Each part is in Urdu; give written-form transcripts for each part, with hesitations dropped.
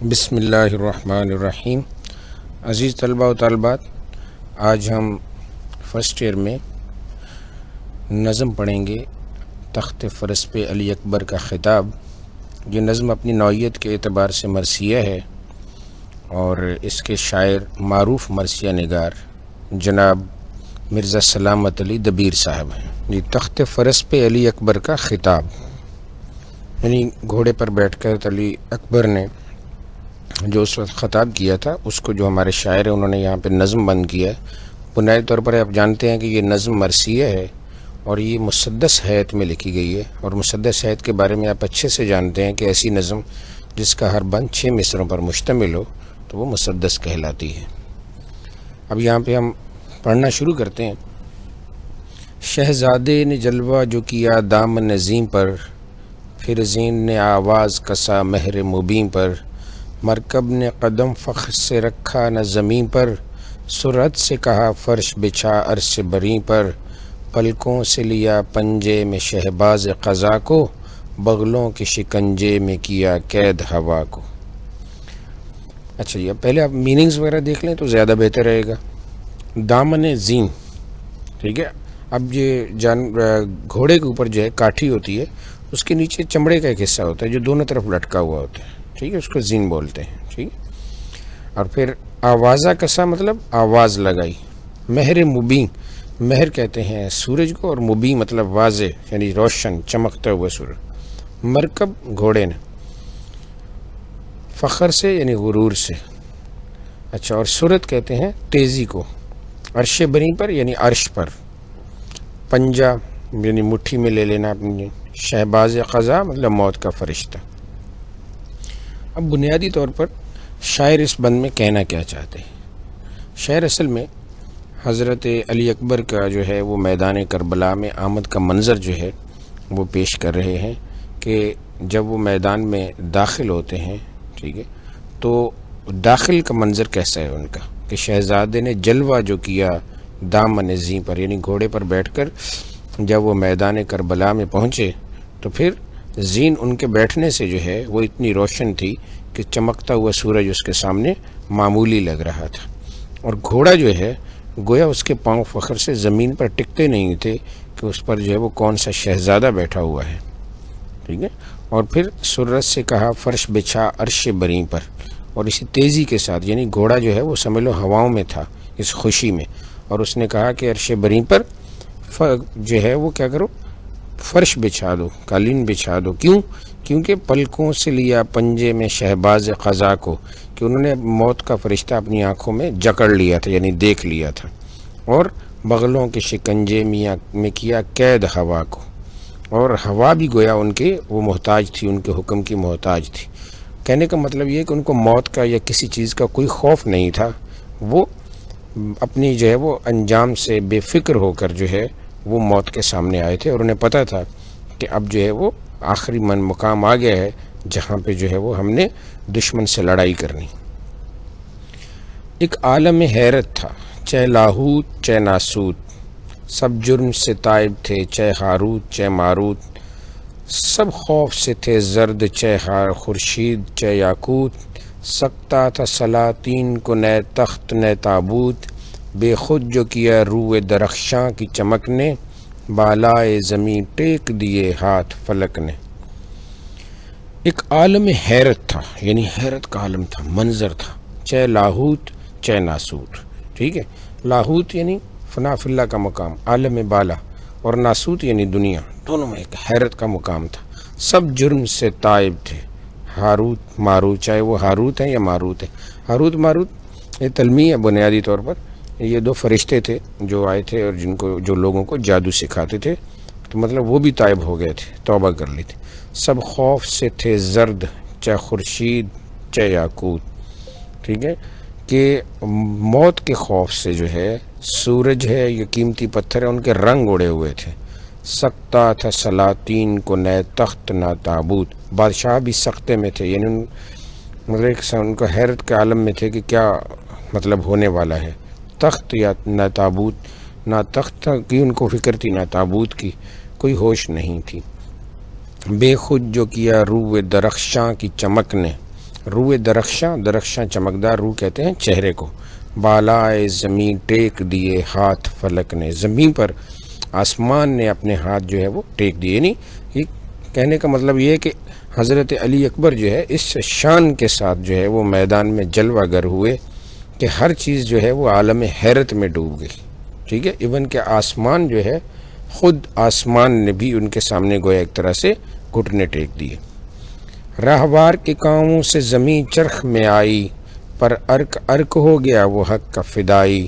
بسم اللہ الرحمن الرحیم۔ عزیز طلباء و طالبات، آج ہم فرسٹ ایئر میں نظم پڑھیں گے تخت فرس پہ علی اکبر کا خطاب۔ یہ نظم اپنی نوعیت کے اعتبار سے مرثیہ ہے اور اس کے شاعر معروف مرثیہ نگار جناب مرزا سلامت علی دبیر صاحب ہیں۔ یہ تخت فرس پہ علی اکبر کا خطاب، یعنی گھوڑے پر بیٹھ کر علی اکبر نے جو اس وقت خطاب کیا تھا، اس کو جو ہمارے شاعر ہیں انہوں نے یہاں پہ نظم بند کیا ہے۔ بنیادی طور پر آپ جانتے ہیں کہ یہ نظم مرثیہ ہے اور یہ مسدس ہیئت میں لکھی گئی ہے، اور مسدس ہیئت کے بارے میں آپ اچھے سے جانتے ہیں کہ ایسی نظم جس کا ہر بند 6 مصروں پر مشتمل ہو تو وہ مسدس کہلاتی ہے۔ اب یہاں پہ ہم پڑھنا شروع کرتے ہیں۔ شہزادے نے جلوہ جو کیا دامن نظیم پر، پھر زین نے آواز کسا مہر مبین پر، مرکب نے قدم فخر سے رکھا نہ زمین پر، سرعت سے کہا فرش بچھا عرش بریں پر، پلکوں سے لیا پنجے میں شہباز قضا کو، بغلوں کے شکنجے میں کیا قید ہوا کو۔ اچھا، یہ پہلے آپ میننگز وغیرہ دیکھ لیں تو زیادہ بہتر رہے گا۔ دامن زین، ٹھیک ہے۔ اب یہ گھوڑے کے اوپر جو ہے کاٹھی ہوتی ہے، اس کے نیچے چمڑے کا ایک حصہ ہوتا ہے جو دونوں طرف لٹکا ہوا ہوتا ہے، ٹھیک ہے، اس کو زین بولتے ہیں، ٹھیک ہے۔ اور پھر آوازہ کسا مطلب آواز لگائی، مہر مبین، مہر کہتے ہیں سورج کو، اور مبین مطلب واضح یعنی روشن چمکتا ہوا سورج۔ مرکب گھوڑے نے، فخر سے یعنی غرور سے، اچھا، اور سرعت کہتے ہیں تیزی کو، عرش بری پر یعنی عرش پر، پنجہ یعنی مٹھی میں لے لینا اپنی، شہباز قضا مطلب موت کا فرشتہ۔ اب بنیادی طور پر شاعر اس بند میں کہنا کیا چاہتے ہیں؟ شاعر اصل میں حضرت علی اکبر کا جو ہے وہ میدان کربلا میں آمد کا منظر جو ہے وہ پیش کر رہے ہیں کہ جب وہ میدان میں داخل ہوتے ہیں، ٹھیک ہے، تو داخل کا منظر کیسا ہے ان کا، کہ شہزادے نے جلوہ جو کیا دامن زیں پر، یعنی گھوڑے پر بیٹھ کر جب وہ میدان کربلا میں پہنچے تو پھر زین ان کے بیٹھنے سے جو ہے وہ اتنی روشن تھی کہ چمکتا ہوا سورج اس کے سامنے معمولی لگ رہا تھا، اور گھوڑا جو ہے گویا اس کے پاؤں فخر سے زمین پر ٹکتے نہیں تھے کہ اس پر جو ہے وہ کون سا شہزادہ بیٹھا ہوا ہے، ٹھیک ہے۔ اور پھر سرعت سے کہا فرش بچھا عرش بریں پر، اور اسی تیزی کے ساتھ، یعنی گھوڑا جو ہے وہ سمجھ لو ہواؤں میں تھا اس خوشی میں، اور اس نے کہا کہ عرش بریں پر جو ہے وہ کیا کرو، فرش بچھا دو، قالین بچھا دو۔ کیونکہ پلکوں سے لیا پنجے میں شہباز قضا کو، کہ انہوں نے موت کا فرشتہ اپنی آنکھوں میں جکڑ لیا تھا یعنی دیکھ لیا تھا، اور بغلوں کے شکنجے میں کیا قید ہوا کو، اور ہوا بھی گویا ان کے وہ محتاج تھی، ان کے حکم کی محتاج تھی۔ کہنے کا مطلب یہ کہ ان کو موت کا یا کسی چیز کا کوئی خوف نہیں تھا، وہ اپنی جو ہے وہ انجام سے بے فکر ہو کر جو ہے وہ موت کے سامنے آئے تھے، اور انہیں پتہ تھا کہ اب جو ہے وہ آخری مقام آ گیا ہے جہاں پہ جو ہے وہ ہم نے دشمن سے لڑائی کرنی۔ ایک عالم حیرت تھا، چہ لاہوت چہ ناسوت، سب جرم سے تائب تھے، چہ ہاروت چہ ماروت، سب خوف سے تھے زرد، چہ خورشید چہ یاقوت، سکتا تھا سلاطین کو نئے تخت نئے تابوت، بے خود جو کیا روئے درخشاں کی چمک نے، بالائے زمین ٹیک دیے ہاتھ فلک نے۔ ایک عالم حیرت تھا، یعنی حیرت کا عالم تھا، منظر تھا، چہ لاہوت چہ ناسوت، ٹھیک ہے۔ لاہوت یعنی فنا فی اللہ کا مقام، عالم بالا، اور ناسوت یعنی دنیا، دونوں میں ایک حیرت کا مقام تھا۔ سب جرم سے تائب تھے، ہاروت ماروت، چاہے وہ ہاروت ہیں یا ماروت ہیں۔ ہاروت ماروت یہ تلمیح ہے بنیادی طور پر، یہ 2 فرشتے تھے جو آئے تھے اور جو لوگوں کو جادو سکھاتے تھے، تو مطلب وہ بھی تائب ہو گئے تھے، توبہ کر لی تھی۔ سب خوف سے تھے زرد، چہ خورشید چہ یاقوت، ٹھیک ہے، کہ موت کے خوف سے جو ہے سورج ہے یہ قیمتی پتھر ہے، ان کے رنگ اڑے ہوئے تھے۔ سکتا تھا سلاطین کو نئے تخت نہ تابوت، بادشاہ بھی سختے میں تھے، یعنی مطلب ان کو حیرت کے عالم میں تھے کہ کیا مطلب ہونے والا ہے۔ تخت یا نہ تابوت، نہ تخت کی ان کو فکر تھی نہ تابوت کی، کوئی ہوش نہیں تھی۔ بے خود جو کیا روئے درخشاں کی چمک نے، روئے درخشاں، درخشاں چمکدار روح کہتے ہیں چہرے کو. بالائے زمین ٹیک دیے ہاتھ فلک نے، زمین پر آسمان نے اپنے ہاتھ جو ہے وہ ٹیک دیے. یعنی یہ کہنے کا مطلب یہ ہے کہ حضرت علی اکبر جو ہے اس شان کے ساتھ جو ہے وہ میدان میں جلوہ گر ہوئے کہ ہر چیز جو ہے وہ عالم حیرت میں ڈوب گئی. ٹھیک ہے، ایون کہ آسمان جو ہے، خود آسمان نے بھی ان کے سامنے گویا ایک طرح سے گھٹنے ٹیک دیے. راہوار کے کاموں سے زمین چرخ میں آئی، پر ارک ارک ہو گیا وہ حق کا فدائی.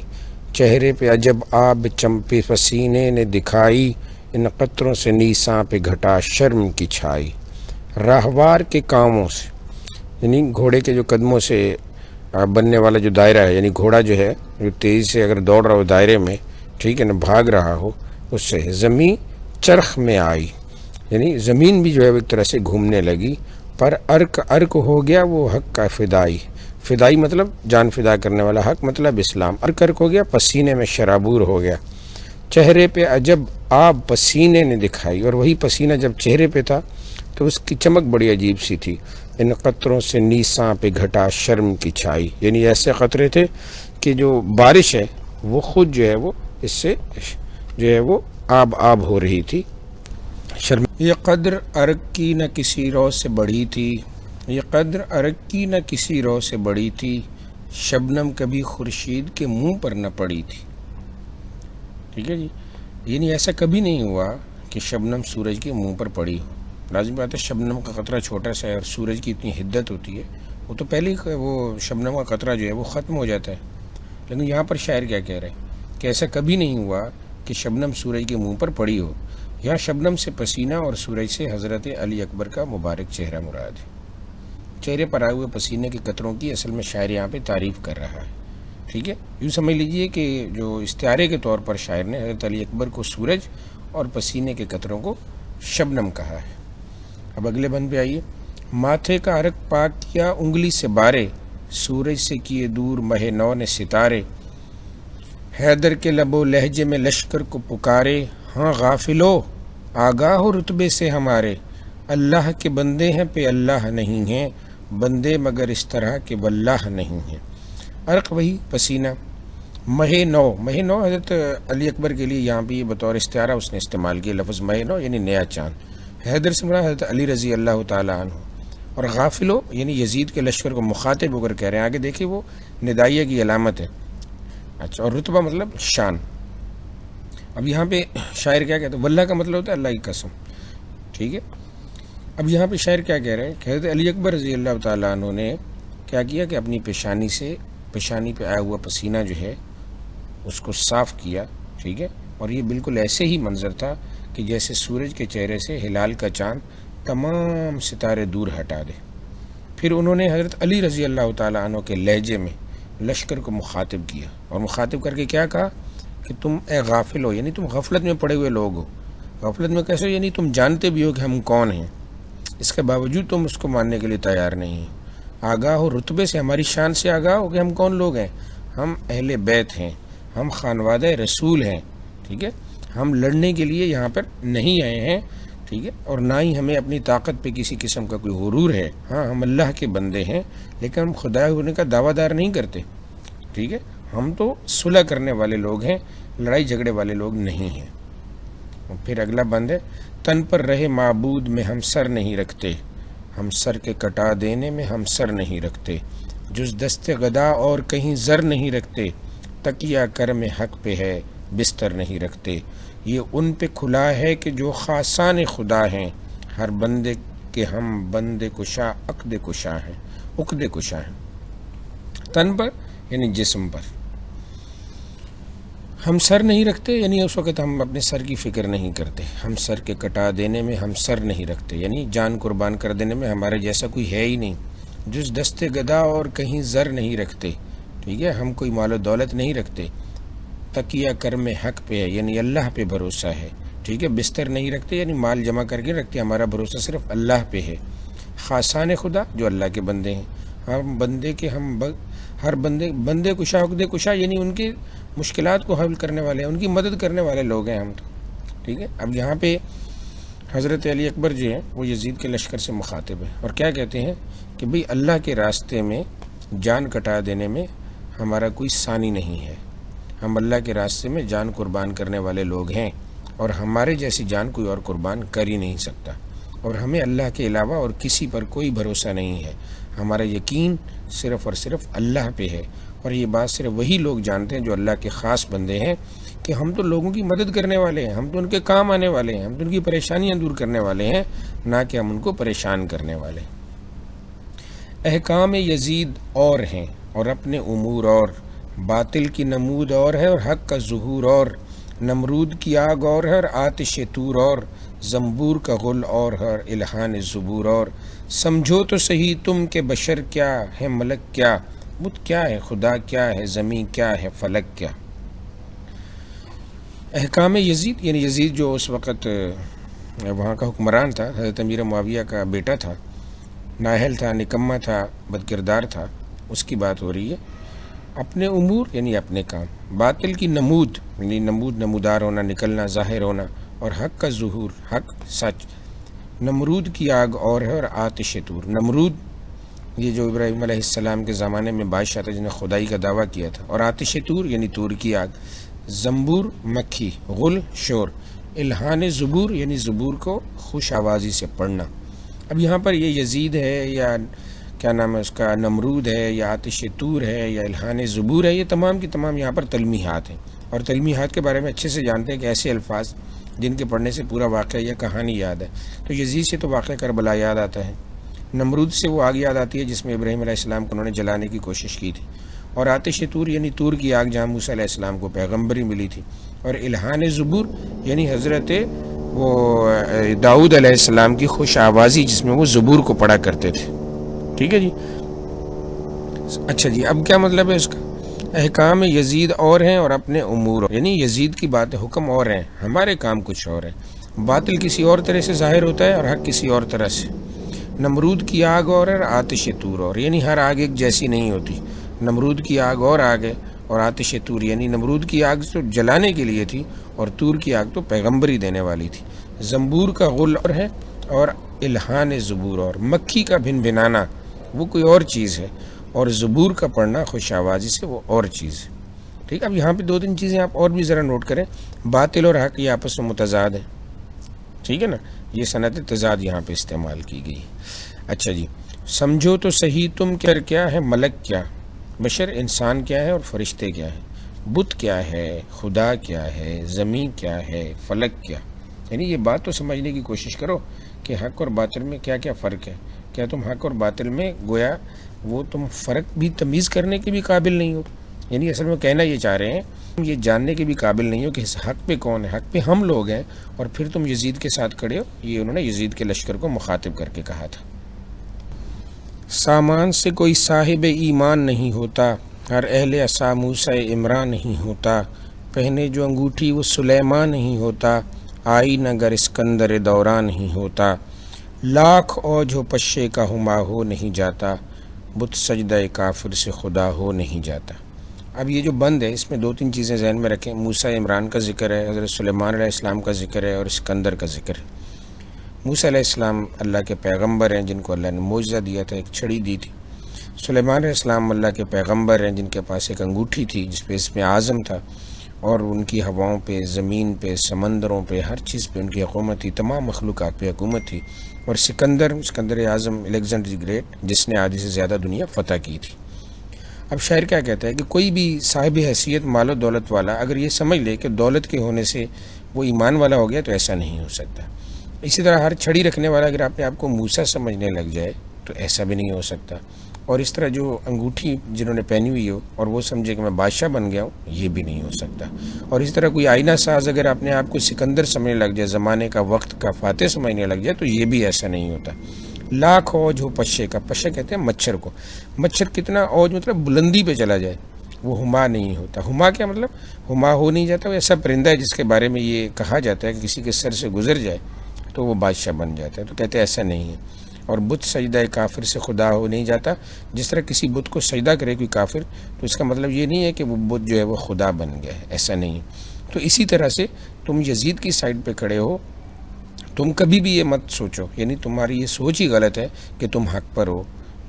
چہرے پہ عجب آب چمپے پسینے نے دکھائی، ان قطروں سے نیساں پہ گھٹا شرم کی چھائی. راہوار کے کاموں سے یعنی گھوڑے کے جو قدموں سے بننے والا جو دائرہ ہے، یعنی گھوڑا جو ہے جو تیزی سے اگر دوڑ رہا ہو دائرے میں، ٹھیک ہے نا، بھاگ رہا ہو، اس سے زمین چرخ میں آئی، یعنی زمین بھی جو ہے ایک طرح سے گھومنے لگی. پر ارک ارک ہو گیا وہ حق کا فدائی. فدائی مطلب جان فدا کرنے والا، حق مطلب اسلام. ارک ارک ہو گیا، پسینے میں شرابور ہو گیا. چہرے پہ عجب آب پسینے نے دکھائی، اور وہی پسینہ جب چہرے پہ تھا تو اس کی چمک بڑی عجیب سی تھی. ان قطروں سے نیساں پہ گھٹا شرم کی چھائی، یعنی ایسے قطرے تھے کہ جو بارش ہے وہ خود جو ہے وہ اس سے جو ہے وہ آب آب ہو رہی تھی. شرم یہ قدر ارک کی نہ کسی رو سے بڑھی تھی، یہ قدر ارک کی نہ کسی رو سے بڑھی تھی، شبنم کبھی خورشید کے منہ پر نہ پڑی تھی. ٹھیک ہے جی، یعنی ایسا کبھی نہیں ہوا کہ شبنم سورج کے منہ پر پڑی ہو. لازم بات ہے شبنم کا قطرہ چھوٹا سا ہے اور سورج کی اتنی حدت ہوتی ہے، وہ تو پہلے ہی وہ شبنم کا قطرہ جو ہے وہ ختم ہو جاتا ہے. لیکن یہاں پر شاعر کیا کہہ رہے ہیں کہ ایسا کبھی نہیں ہوا کہ شبنم سورج کے منہ پر پڑی ہو. یہاں شبنم سے پسینہ اور سورج سے حضرت علی اکبر کا مبارک چہرہ مراد ہے. چہرے پر آئے ہوئے پسینے کے قطروں کی اصل میں شاعر یہاں پہ تعریف کر رہا ہے. ٹھیک ہے، یوں سمجھ لیجئے کہ جو استعارے کے طور پر شاعر نے حضرت علی اکبر کو سورج اور پسینے کے قطروں کو شبنم کہا ہے. اب اگلے بند پہ آئیے. ماتھے کا عرق پاک کیا انگلی سے بارے، سورج سے کیے دور مہ نو نے ستارے. حیدر کے لب و لہجے میں لشکر کو پکارے، ہاں غافلو آگاہ ہو رتبے سے ہمارے. اللہ کے بندے ہیں پہ اللہ نہیں ہیں، بندے مگر اس طرح کے واللہ نہیں ہیں. عرق وہی پسینہ. مہ نو، مہ نو حضرت علی اکبر کے لیے یہاں پہ یہ بطور استعارہ اس نے استعمال کیا لفظ مہ نو، یعنی نیا چاند. حیدر سے مراد حضرت علی رضی اللہ تعالیٰ عنہ. اور غافلو یعنی یزید کے لشکر کو مخاطب ہو کر کہہ رہے ہیں. آگے دیکھیے وہ ندائیہ کی علامت ہے. اچھا، اور رتبہ مطلب شان. اب یہاں پہ شاعر کیا کہتے ہیں، واللہ کا مطلب ہوتا ہے اللہ کی قسم. ٹھیک ہے، اب یہاں پہ شاعر کیا کہہ رہے ہیں کہ حضرت علی اکبر رضی اللہ تعالیٰ عنہ نے کیا کیا کہ اپنی پیشانی پہ آیا ہوا پسینہ جو ہے اس کو صاف کیا. ٹھیک ہے، اور یہ بالکل ایسے ہی منظر تھا کہ جیسے سورج کے چہرے سے ہلال کا چاند تمام ستارے دور ہٹا دے. پھر انہوں نے حضرت علی رضی اللہ تعالیٰ عنہ کے لہجے میں لشکر کو مخاطب کیا، اور مخاطب کر کے کیا کہا کہ تم اے غافل ہو، یعنی تم غفلت میں پڑے ہوئے لوگ ہو. غفلت میں کیسے؟ یعنی تم جانتے بھی ہو کہ ہم کون ہیں، اس کے باوجود تم اس کو ماننے کے لیے تیار نہیں ہیں. آگاہ ہو رتبے سے، ہماری شان سے آگاہ ہو کہ ہم کون لوگ ہیں. ہم اہل بیت ہیں، ہم خانوادہ رسول ہیں. ٹھیک ہے، ہم لڑنے کے لیے یہاں پر نہیں آئے ہیں. ٹھیک ہے، اور نہ ہی ہمیں اپنی طاقت پہ کسی قسم کا کوئی غرور ہے. ہاں، ہم اللہ کے بندے ہیں، لیکن ہم خدا ہونے کا دعویٰ دار نہیں کرتے. ٹھیک ہے، ہم تو صلح کرنے والے لوگ ہیں، لڑائی جھگڑے والے لوگ نہیں ہیں. اور پھر اگلا بند ہے، تن پر رہے معبود میں ہم سر نہیں رکھتے، ہم سر کے کٹا دینے میں ہم سر نہیں رکھتے. جز دست غدا اور کہیں زر نہیں رکھتے، تکیہ کرم حق پہ ہے بستر نہیں رکھتے. یہ ان پہ کھلا ہے کہ جو خاصان خدا ہیں، ہر بندے کے ہم بندے کشا عقد کشا ہیں، عقد کشا ہیں. تن پر یعنی جسم پر ہم سر نہیں رکھتے، یعنی اس وقت ہم اپنے سر کی فکر نہیں کرتے. ہم سر کے کٹا دینے میں ہم سر نہیں رکھتے، یعنی جان قربان کر دینے میں ہمارے جیسا کوئی ہے ہی نہیں. جز دست گدا اور کہیں زر نہیں رکھتے. ٹھیک ہے، ہم کوئی مال و دولت نہیں رکھتے. تکیہ کرم حق پہ ہے، یعنی اللہ پہ بھروسہ ہے. ٹھیک ہے، بستر نہیں رکھتے یعنی مال جمع کر کے رکھتے، ہمارا بھروسہ صرف اللہ پہ ہے. خاصان خدا جو اللہ کے بندے ہیں، ہم بندے کے ہر بندے کشا عقد کشا، یعنی ان کی مشکلات کو حل کرنے والے ہیں، ان کی مدد کرنے والے لوگ ہیں ہم تو. ٹھیک ہے، اب یہاں پہ حضرت علی اکبر جو ہیں وہ یزید کے لشکر سے مخاطب ہیں اور کیا کہتے ہیں کہ بھئی اللہ کے راستے میں جان کٹا دینے میں ہمارا کوئی ثانی نہیں ہے، ہم اللہ کے راستے میں جان قربان کرنے والے لوگ ہیں اور ہمارے جیسی جان کوئی اور قربان کر ہی نہیں سکتا، اور ہمیں اللہ کے علاوہ اور کسی پر کوئی بھروسہ نہیں ہے، ہمارا یقین صرف اور صرف اللہ پہ ہے، اور یہ بات صرف وہی لوگ جانتے ہیں جو اللہ کے خاص بندے ہیں کہ ہم تو لوگوں کی مدد کرنے والے ہیں، ہم تو ان کے کام آنے والے ہیں، ہم تو ان کی پریشانیاں دور کرنے والے ہیں، نہ کہ ہم ان کو پریشان کرنے والے۔ احکام یزید اور ہیں اور اپنے امور اور، باطل کی نمود اور ہے اور حق کا ظہور اور، نمرود کی آگ اور ہے اور آتش طور اور، زنبور کا غل اور ہے اور الہان زبور اور، سمجھو تو صحیح تم کہ بشر کیا ہے ملک کیا، بت کیا ہے خدا کیا ہے زمین کیا ہے فلک کیا۔ احکام یزید یعنی یزید جو اس وقت وہاں کا حکمران تھا، حضرت امیر معاویہ کا بیٹا تھا، نااہل تھا، نکمہ تھا، بدکردار تھا، اس کی بات ہو رہی ہے۔ اپنے امور یعنی اپنے کام، باطل کی نمود یعنی نمودار ہونا، نکلنا، ظاہر ہونا، اور حق کا ظہور حق سچ، نمرود کی آگ اور ہے اور آتش طور، نمرود یہ جو ابراہیم علیہ السلام کے زمانے میں بادشاہ تھا جس نے خدائی کا دعویٰ کیا تھا، اور آتش طور یعنی طور کی آگ، زنبور مکھی، غل شور، الہان زبور یعنی زبور کو خوش آوازی سے پڑھنا۔ اب یہاں پر یہ یزید ہے یا کیا نام ہے اس کا، نمرود ہے یا آتش طور ہے یا الہان زبور ہے، یہ تمام کی تمام یہاں پر تلمیحات ہیں، اور تلمیحات کے بارے میں اچھے سے جانتے ہیں کہ ایسے الفاظ جن کے پڑھنے سے پورا واقعہ یا کہانی یاد ہے۔ تو یزید سے تو واقعہ کربلا یاد آتا ہے، نمرود سے وہ آگ یاد آتی ہے جس میں ابراہیم علیہ السلام کو انہوں نے جلانے کی کوشش کی تھی، اور آتش طور یعنی طور کی آگ جہاں موسیٰ علیہ السلام کو پیغمبری ملی تھی، اور الہان زبور یعنی حضرت وہ داؤد علیہ السلام کی خوش آوازی جس میں وہ زبور کو پڑھا کرتے تھے۔ ٹھیک ہے جی، اچھا جی، اب کیا مطلب ہے اس کا؟ احکام یزید اور ہیں اور اپنے امور، یعنی یزید کی بات حکم اور ہیں، ہمارے کام کچھ اور ہیں، باطل کسی اور طرح سے ظاہر ہوتا ہے اور حق کسی اور طرح سے۔ نمرود کی آگ اور ہے اور آتش طور اور، یعنی ہر آگ ایک جیسی نہیں ہوتی، نمرود کی آگ اور آگ ہے اور آتش طور یعنی نمرود کی آگ تو جلانے کے لیے تھی اور طور کی آگ تو پیغمبری دینے والی تھی۔ زنبور کا غل اور ہے اور الہان زبور اور، مکھی کا بھن بھنانا وہ کوئی اور چیز ہے، اور زبور کا پڑھنا خوش آوازی سے وہ اور چیز ہے۔ ٹھیک، اب یہاں پہ دو تین چیزیں آپ اور بھی ذرا نوٹ کریں، باطل اور حق یہ آپس میں متضاد ہیں، ٹھیک ہے نا، یہ صنعت تضاد یہاں پہ استعمال کی گئی۔ اچھا جی، سمجھو تو صحیح تم کیا ہے ملک کیا، بشر انسان کیا ہے اور فرشتے کیا ہے، بت کیا ہے، خدا کیا ہے، زمین کیا ہے، فلک کیا، یعنی یہ بات تو سمجھنے کی کوشش کرو کہ حق اور باطل میں کیا کیا فرق ہے۔ کیا تم حق اور باطل میں گویا وہ تم فرق بھی تمیز کرنے کے بھی قابل نہیں ہو، یعنی اصل میں کہنا یہ چاہ رہے ہیں تم یہ جاننے کے بھی قابل نہیں ہو کہ اس حق پہ کون ہے، حق پہ ہم لوگ ہیں، اور پھر تم یزید کے ساتھ کھڑے ہو۔ یہ انہوں نے یزید کے لشکر کو مخاطب کر کے کہا تھا۔ سامان سے کوئی صاحب ایمان نہیں ہوتا، ہر اہل عصا موسیٰ عمران نہیں ہوتا، پہنے جو انگوٹھی وہ سلیمان نہیں ہوتا، آئی نگر اسکندر دوران نہیں ہوتا، لاکھ اوج ہو پشے کا ہما ہو نہیں جاتا، بت سجدہ کافر سے خدا ہو نہیں جاتا۔ اب یہ جو بند ہے اس میں دو تین چیزیں ذہن میں رکھیں، موسیٰ عمران کا ذکر ہے، حضرت سلیمان علیہ السلام کا ذکر ہے، اور اسکندر کا ذکر ہے۔ موسیٰ علیہ السلام اللہ کے پیغمبر ہیں جن کو اللہ نے معجزہ دیا تھا، ایک چھڑی دی تھی۔ سلیمان علیہ السلام اللہ کے پیغمبر ہیں جن کے پاس ایک انگوٹھی تھی جس پہ اسم اعظم تھا، اور ان کی ہواؤں پہ، زمین پہ، سمندروں پہ، ہر چیز پہ ان کی حکومت تھی، تمام مخلوقات پہ حکومت تھی۔ اور سکندر اعظم الیگزینڈر دی گریٹ جس نے آدھی سے زیادہ دنیا فتح کی تھی۔ اب شاعر کیا کہتا ہے کہ کوئی بھی صاحب حیثیت مال و دولت والا اگر یہ سمجھ لے کہ دولت کے ہونے سے وہ ایمان والا ہو گیا تو ایسا نہیں ہو سکتا۔ اسی طرح ہر چھڑی رکھنے والا اگر اپنے آپ کو موسیٰ سمجھنے لگ جائے تو ایسا بھی نہیں ہو سکتا، اور اس طرح جو انگوٹھی جنہوں نے پہنی ہوئی ہو اور وہ سمجھے کہ میں بادشاہ بن گیا ہوں، یہ بھی نہیں ہو سکتا۔ اور اس طرح کوئی آئینہ ساز اگر اپنے آپ کو سکندر سمجھنے لگ جائے، زمانے کا، وقت کا فاتح سمجھنے لگ جائے، تو یہ بھی ایسا نہیں ہوتا۔ لاکھ اوج ہو پشے کا، پشے کہتے ہیں مچھر کو، مچھر کتنا اوج مطلب بلندی پہ چلا جائے وہ ہما نہیں ہوتا۔ ہما کیا مطلب؟ ہما ہو نہیں جاتا، وہ ایسا پرندہ ہے جس کے بارے میں یہ کہا جاتا ہے کہ کسی کے سر سے گزر جائے تو وہ بادشاہ بن جاتا ہے، تو کہتے ہیں ایسا نہیں ہے۔ اور بت سجدہ کافر سے خدا ہو نہیں جاتا، جس طرح کسی بت کو سجدہ کرے کوئی کافر تو اس کا مطلب یہ نہیں ہے کہ وہ بت جو ہے وہ خدا بن گیا ہے، ایسا نہیں۔ تو اسی طرح سے تم یزید کی سائڈ پہ کھڑے ہو تم کبھی بھی یہ مت سوچو، یعنی تمہاری یہ سوچ ہی غلط ہے کہ تم حق پر ہو،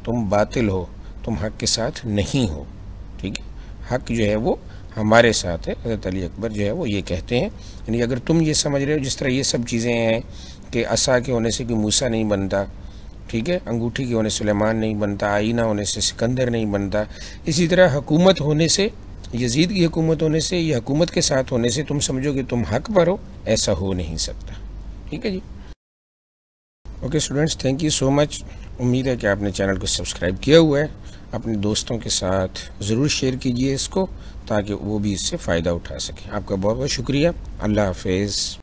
تم باطل ہو، تم حق کے ساتھ نہیں ہو، ٹھیک ہے؟ حق جو ہے وہ ہمارے ساتھ ہے۔ حضرت علی اکبر جو ہے وہ یہ کہتے ہیں، یعنی اگر تم یہ سمجھ رہے ہو جس طرح یہ سب چیزیں ہیں کہ عصا کے ہونے سے کوئی موسیٰ نہیں بنتا، ٹھیک ہے، انگوٹھی کے ہونے سے سلیمان نہیں بنتا، آئینہ ہونے سے سکندر نہیں بنتا، اسی طرح حکومت ہونے سے، یزید کی حکومت ہونے سے یا حکومت کے ساتھ ہونے سے تم سمجھو کہ تم حق پر ہو، ایسا ہو نہیں سکتا، ٹھیک ہے جی۔ Okay students, thank you so much. امید ہے کہ آپ نے چینل کو سبسکرائب کیا ہوا ہے، اپنے دوستوں کے ساتھ ضرور شیئر کیجئے اس کو تاکہ وہ بھی اس سے فائدہ اٹھا سکیں۔ آپ کا بہت بہت شکریہ، اللہ حافظ۔